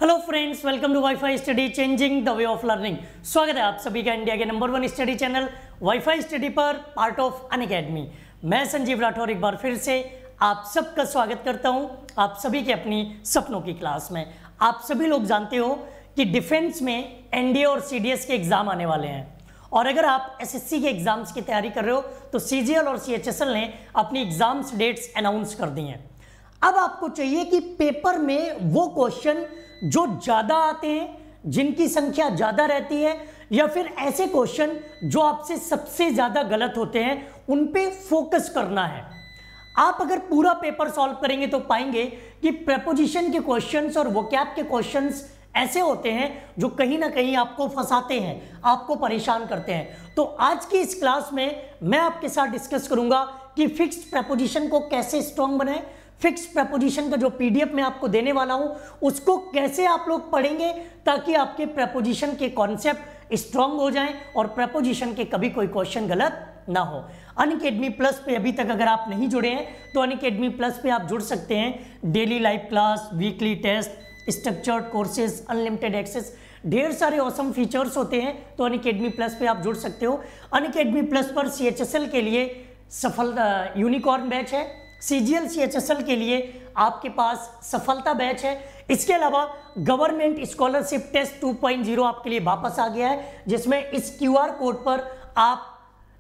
Hello friends, welcome to WiFi study changing the way of learning. स्वागत है आप सभी का इंडिया के number 1 study channel WiFi study पर, पार्ट ऑफ अनअकैडमी। मैं संजीव राठौर एक बार फिर से आप सबका स्वागत करता हूं आप सभी के अपनी सपनों की क्लास में। आप सभी लोग जानते हो कि डिफेंस में एनडीए और सीडीएस के एग्जाम आने वाले हैं, और अगर आप एसएससी के एग्जाम्स की तैयारी कर रहे हो तो सीजीएल और सीएचएसएल ने अपनी एग्जाम्स डेट्स अनाउंस कर दी हैं। अब आपको चाहिए कि पेपर में वो क्वेश्चन जो ज़्यादा आते हैं, जिनकी संख्या ज़्यादा रहती है, या फिर ऐसे क्वेश्चन जो आपसे सबसे ज़्यादा गलत होते हैं, उन पे फोकस करना है। आप अगर पूरा पेपर सॉल्व करेंगे तो पाएंगे कि प्रेपोजिशन के क्वेश्चंस और वोकैब के क्वेश्चंस ऐसे होते हैं जो कहीं ना कहीं आपको फंसाते हैं, आपको परेशान करते हैं। तो आज की इस क्लास में मैं आपके साथ डिस्कस करूंगा कि फिक्स्ड प्रेपोजिशन को कैसे स्ट्रॉन्ग बनाएं, फिक्स प्रेपोजिशन का जो पीडीएफ मैं आपको देने वाला हूं उसको कैसे आप लोग पढ़ेंगे ताकि आपके प्रेपोजिशन के कॉन्सेप्ट स्ट्रांग हो जाएं और प्रेपोजिशन के कभी कोई क्वेश्चन गलत ना हो। अनअकैडमी प्लस पे अभी तक अगर आप नहीं जुड़े हैं तो अनअकैडमी प्लस पे आप जुड़ सकते हैं। Daily live class, weekly test, structured courses, unlimited access, ढेर सारे ऑसम फीचर्स होते हैं। तो अनअकैडमी प्लस पे आप जुड़ सकते हो। अनअकैडमी प्लस पर सीएचएसएल के लिए सफल यूनिकॉर्न बैच है, सीजीएल सीएचएसएल के लिए आपके पास सफलता बैच है। इसके अलावा गवर्नमेंट स्कॉलरशिप टेस्ट 2.0 आपके लिए वापस आ गया है, जिसमें इस क्यूआर कोड पर आप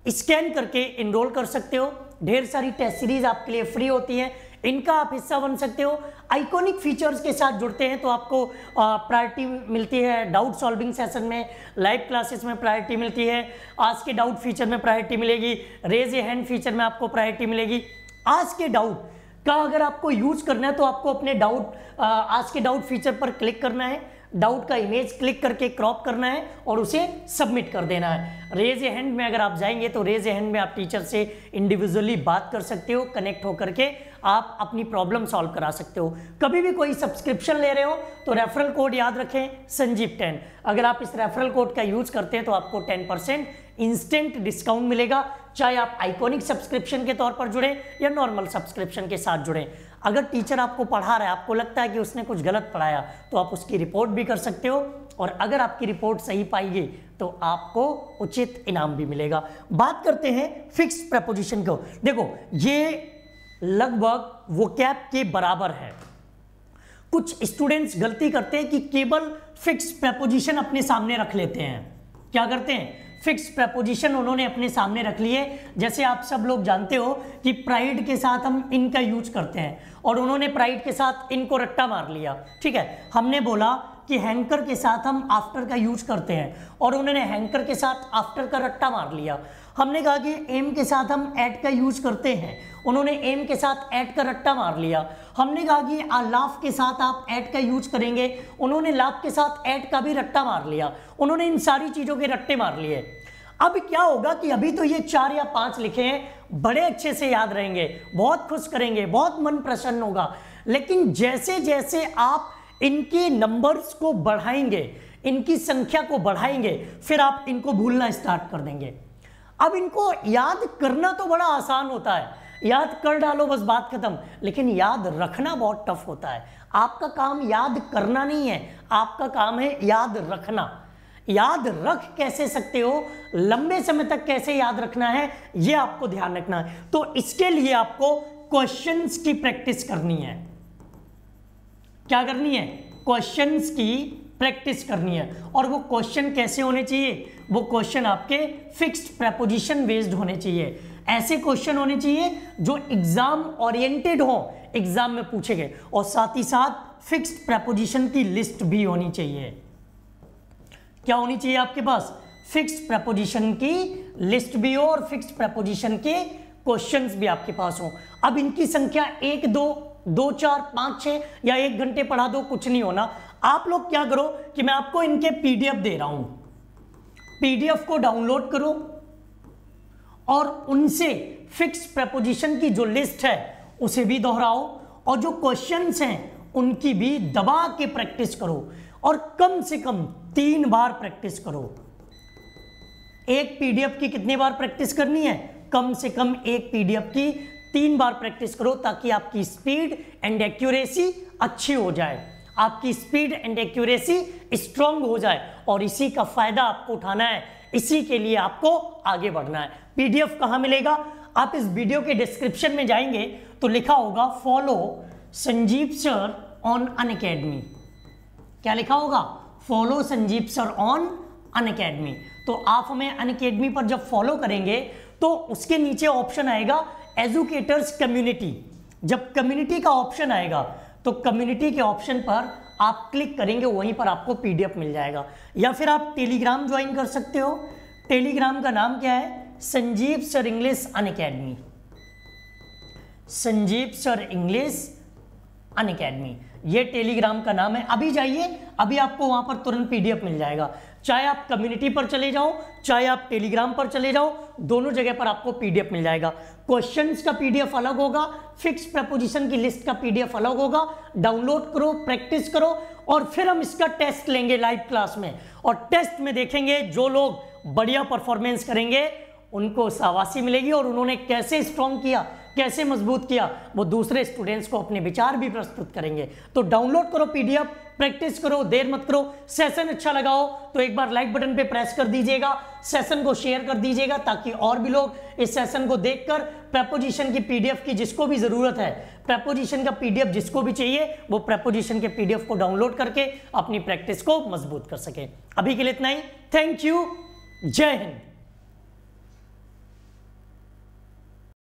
स्कैन करके इनरोल कर सकते हो। ढेर सारी टेस्ट सीरीज आपके लिए फ्री होती हैं, इनका आप हिस्सा बन सकते हो। आइकॉनिक फीचर्स के साथ जुड़ते हैं तो आपको प्रायोरिटी मिलती है। डाउट सॉल्विंग सेशन में, लाइव क्लासेस में प्रायोरिटी मिलती है। आज के डाउट फीचर में प्रायोरिटी मिलेगी। रेज ए हैंड फीचर में आपको प्रायोरिटी मिलेगी। आज के डाउट का अगर आपको यूज करना है तो आपको अपने डाउट आज के डाउट फीचर पर क्लिक करना है, डाउट का इमेज क्लिक करके क्रॉप करना है और उसे सबमिट कर देना है। रेज ए हैंड में अगर आप जाएंगे तो रेज ए हैंड में आप टीचर से इंडिविजुअली बात कर सकते हो, कनेक्ट होकर के आप अपनी प्रॉब्लम सॉल्व करा सकते हो। कभी भी कोई सब्सक्रिप्शन ले रहे हो तो रेफरल कोड याद रखें, संजीव 10। अगर आप इस रेफरल कोड का यूज करते हैं तो आपको 10% इंस्टेंट डिस्काउंट मिलेगा, चाहे आप आइकॉनिक सब्सक्रिप्शन के तौर पर जुड़े या नॉर्मल सब्सक्रिप्शन के साथ जुड़े। अगर टीचर आपको पढ़ा रहा है, आपको लगता है कि उसने कुछ गलत पढ़ाया, तो आप उसकी रिपोर्ट भी कर सकते हो, और अगर आपकी रिपोर्ट सही पाएगी तो आपको उचित इनाम भी मिलेगा। बात करते हैं फिक्स्ड प्रेपोजिशन को। देखो, ये लगभग वोकैब के बराबर है। कुछ स्टूडेंट्स गलती करते हैं कि केवल फिक्स्ड प्रेपोजिशन अपने सामने रख लेते हैं। क्या करते हैं? फिक्स प्रेपोजिशन उन्होंने अपने सामने रख लिए। जैसे आप सब लोग जानते हो कि प्राइड के साथ हम इनका यूज करते हैं, और उन्होंने प्राइड के साथ इनको रट्टा मार लिया। ठीक है, हमने बोला कि हैंकर के साथ हम आफ्टर का यूज करते हैं, और उन्होंने हैंकर के साथ आफ्टर का रट्टा मार लिया। हमने कहा कि एम के साथ हम एट का यूज करते हैं, उन्होंने एम के साथ एट का रट्टा मार लिया। हमने कहा कि लाफ के साथ आप एट का यूज करेंगे, उन्होंने लाफ के साथ एट का भी रट्टा मार लिया। उन्होंने इन सारी चीजों के रट्टे मार लिए। अब क्या होगा कि अभी तो ये 4 या 5 लिखे हैं, बड़े अच्छे से याद रहेंगे, बहुत खुश करेंगे, बहुत मन प्रसन्न होगा। लेकिन जैसे जैसे आप इनके नंबर्स को बढ़ाएंगे, इनकी संख्या को बढ़ाएंगे, फिर आप इनको भूलना स्टार्ट कर देंगे। अब इनको याद करना तो बड़ा आसान होता है, याद कर डालो बस बात खत्म, लेकिन याद रखना बहुत टफ होता है। आपका काम याद करना नहीं है, आपका काम है याद रखना। याद रख कैसे सकते हो, लंबे समय तक कैसे याद रखना है, ये आपको ध्यान रखना है। तो इसके लिए आपको क्वेश्चंस की प्रैक्टिस करनी है। क्या करनी है? क्वेश्चंस की प्रैक्टिस करनी है। और वो क्वेश्चन कैसे होने चाहिए? वो क्वेश्चन आपके फिक्स्ड प्रेपोजिशन बेस्ड होने चाहिए। ऐसे क्वेश्चन होने चाहिए जो एग्जाम ओरिएंटेड हो, एग्जाम में पूछे गए, और साथ ही साथ फिक्स्ड प्रेपोजिशन की लिस्ट भी होनी चाहिए। क्या होनी चाहिए आपके पास? फिक्स्ड प्रेपोजिशन की लिस्ट भी हो और फिक्स्ड प्रेपोजिशन के क्वेश्चंस भी आपके पास हो। अब इनकी संख्या 1, 2, 2, 4, 5, 6 या 1 घंटे पढ़ा दो, कुछ नहीं होना। आप लोग क्या करो कि मैं आपको इनके पीडीएफ दे रहा हूं, पीडीएफ को डाउनलोड करो और उनसे फिक्स्ड प्रेपोजिशन की जो लिस्ट है उसे भी दोहराओ, और जो क्वेश्चंस हैं उनकी भी दबा के प्रैक्टिस करो, और कम से कम 3 बार प्रैक्टिस करो। एक पीडीएफ की कितनी बार प्रैक्टिस करनी है? कम से कम एक पीडीएफ की 3 बार प्रैक्टिस करो, ताकि आपकी स्पीड एंड एक्यूरेसी अच्छी हो जाए। आपकी स्पीड एंड एक्यूरेसी स्ट्रांग हो जाए, और इसी का फायदा आपको उठाना है, इसी के लिए आपको आगे बढ़ना है। पीडीएफ कहां मिलेगा? आप इस वीडियो के डिस्क्रिप्शन में जाएंगे तो लिखा होगा follow Sanjeev sir on Unacademy. क्या लिखा होगा? Follow Sanjeev sir on Unacademy. तो आप हमें अनअकैडमी पर जब फॉलो करेंगे तो उसके नीचे ऑप्शन आएगा एजुकेटर्स कम्युनिटी। जब कम्युनिटी का ऑप्शन आएगा तो कम्युनिटी के ऑप्शन पर आप क्लिक करेंगे, वहीं पर आपको पीडीएफ मिल जाएगा। या फिर आप टेलीग्राम ज्वाइन कर सकते हो। टेलीग्राम का नाम क्या है? Sanjeev sir English Unacademy. Sanjeev sir English Unacademy, ये टेलीग्राम का नाम है। अभी जाइए, अभी आपको वहां पर तुरंत पीडीएफ मिल जाएगा। चाहे आप कम्युनिटी पर चले जाओ, चाहे आप टेलीग्राम पर चले जाओ, दोनों जगह पर आपको पीडीएफ मिल जाएगा। क्वेश्चंस का पीडीएफ अलग होगा, फिक्स प्रपोजिशन की लिस्ट का पीडीएफ अलग होगा। डाउनलोड करो, प्रैक्टिस करो, और फिर हम इसका टेस्ट लेंगे लाइव क्लास में, और टेस्ट में देखेंगे जो लोग बढ़िया परफॉर्मेंस करेंगे उनको शाबाशी मिलेगी, और उन्होंने कैसे स्ट्रॉन्ग किया, कैसे मजबूत किया, वो दूसरे स्टूडेंट्स को अपने विचार भी प्रस्तुत करेंगे। तो डाउनलोड करो पीडीएफ, प्रैक्टिस करो, देर मत करो। सेशन अच्छा लगा हो तो एक बार लाइक बटन पे प्रेस कर दीजिएगा, सेशन को शेयर कर दीजिएगा, ताकि और भी लोग इस सेशन को देखकर प्रेपोजिशन की पीडीएफ की जिसको भी जरूरत है, प्रेपोजिशन का पीडीएफ जिसको भी चाहिए, वो प्रेपोजिशन के पीडीएफ को डाउनलोड करके अपनी प्रैक्टिस को मजबूत कर सके। अभी के लिए इतना ही। Thank you. जय हिंद।